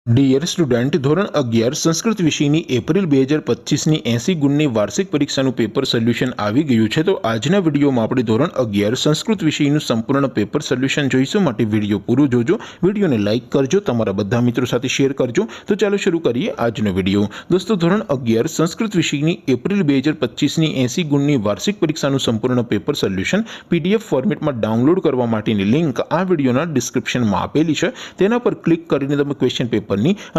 Dear student, ધોરણ 11 સંસ્કૃત વિષયની April 2025ની 80 ગુણની વાર્ષિક પરીક્ષાનું પેપર સોલ્યુશન આવી ગયું છે। તો આજના વિડીયોમાં આપણે ધોરણ 11 સંસ્કૃત વિષયનું સંપૂર્ણ પેપર સોલ્યુશન જોઈશું। માટે વિડીયો પૂરો જોજો, વિડીયોને લાઇક કરજો, તમારા બધા મિત્રો સાથે શેર કરજો। તો ચાલો શરૂ કરીએ આજનો વિડીયો। દોસ્તો, ધોરણ 11 સંસ્કૃત વિષયની એપ્રિલ 2025ની 80 ગુણની વાર્ષિક પરીક્ષાનું સંપૂર્ણ પેપર સોલ્યુશન પીડીએફ ફોર્મેટમાં ડાઉનલોડ કરવા માટેની લિંક આ વિડીયોના ડિસ્ક્રિપ્શનમાં આપેલી છે। તેના પર ક્લિક કરીને તમે ક્વેશ્ચન પેપરની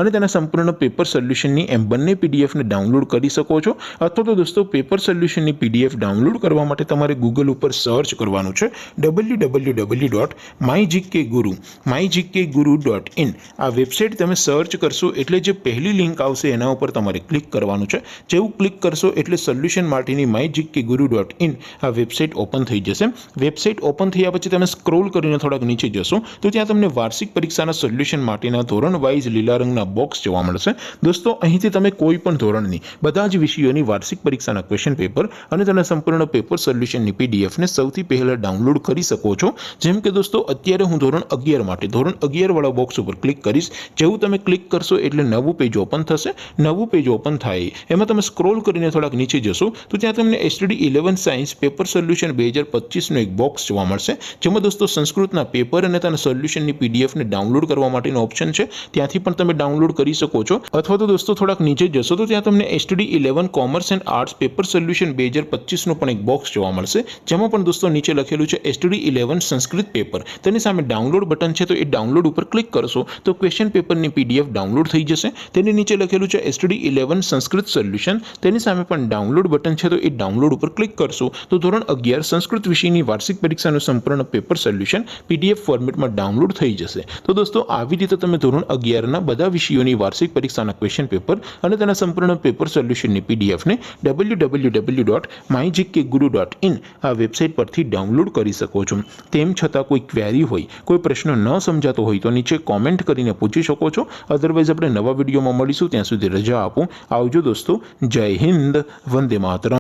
અને તેના સંપૂર્ણ પેપર સોલ્યુશનની એમ બંને પીડીએફને ડાઉનલોડ કરી શકો છો। અથવા તો દોસ્તો, પેપર સોલ્યુશનની પીડીએફ ડાઉનલોડ કરવા માટે તમારે ગૂગલ ઉપર સર્ચ કરવાનું છે www.mygkguru.in। આ વેબસાઇટ તમે સર્ચ કરશો એટલે જે પહેલી લિંક આવશે એના ઉપર તમારે ક્લિક કરવાનું છે। જેવું ક્લિક કરશો એટલે સોલ્યુશન માટેની mygkguru.in આ વેબસાઇટ ઓપન થઈ જશે। વેબસાઇટ ઓપન થયા પછી તમે સ્ક્રોલ કરીને થોડાક નીચે જશો તો ત્યાં તમને વાર્ષિક પરીક્ષાના સોલ્યુશન માટેના ધોરણ વાઇઝ લીલા રંગના બોક્સ જોવા મળશે। દોસ્તો, અહીંથી તમે કોઈ પણ ધોરણની બધા જ વિષયોની વાર્ષિક પરીક્ષાના ક્વેશ્ચન પેપર અને તેના સંપૂર્ણ પેપર સોલ્યુશનની પીડીએફને સૌથી પહેલા ડાઉનલોડ કરી શકો છો। જેમ કે દોસ્તો, અત્યારે હું ધોરણ 11 માટે ધોરણ 11 વાળા બોક્સ ઉપર ક્લિક કરીશ। જેવું તમે ક્લિક કરશો એટલે નવું પેજ ઓપન થશે। નવું પેજ ઓપન થાય એમાં તમે સ્ક્રોલ કરીને થોડાક નીચે જશો તો ત્યાં તમને STD 11 સાયન્સ પેપર સોલ્યુશન 2025નો એક બોક્સ જોવા મળશે, જેમાં દોસ્તો સંસ્કૃતના પેપર અને તેના સોલ્યુશનની પીડીએફને ડાઉનલોડ કરવા માટેનો ઓપ્શન છે। ત્યાંથી પણ તમે ડાઉનલોડ કરી શકો છો। અથવા તો દોસ્તો થોડાક નીચે જશો તો ત્યાં તમને STD 11 commerce and arts paper solution 2025નો પણ એક બોક્સ જોવા મળશે, જેમાં પણ દોસ્તો નીચે લખેલું છે STD 11 સંસ્કૃત પેપર। તેની સામે ડાઉનલોડ બટન છે, તો એ ડાઉનલોડ ઉપર ક્લિક કરશો તો ક્વેશ્ચન પેપરની પીડીએફ ડાઉનલોડ થઈ જશે। તેની નીચે લખેલું છે STD 11 સંસ્કૃત સોલ્યુશન, તેની સામે પણ ડાઉનલોડ બટન છે, તો એ ડાઉનલોડ ઉપર ક્લિક કરશો તો ધોરણ 11 સંસ્કૃત વિષયની વાર્ષિક પરીક્ષાનું સંપૂર્ણ પેપર સોલ્યુશન પીડીએફ ફોર્મેટમાં ડાઉનલોડ થઈ જશે। તો દોસ્તો, આવી રીતે તમે ધોરણ 11ના બધા વિષયોની વાર્ષિક પરીક્ષાના ક્વેશ્ચન પેપર અને તેના સંપૂર્ણ પેપર સોલ્યુશનની પીડીએફને www.mygkguru.in આ વેબસાઇટ પરથી ડાઉનલોડ કરી શકો છો। તેમ છતાં કોઈ ક્વેરી હોય, કોઈ પ્રશ્ન ન સમજાતો હોય તો નીચે કોમેન્ટ કરીને પૂછી શકો છો। અધરવાઇઝ આપણે નવા વિડીયોમાં મળીશું, ત્યાં સુધી રજા આપો। આવજો દોસ્તો, જય હિન્દ, વંદે માતરમ।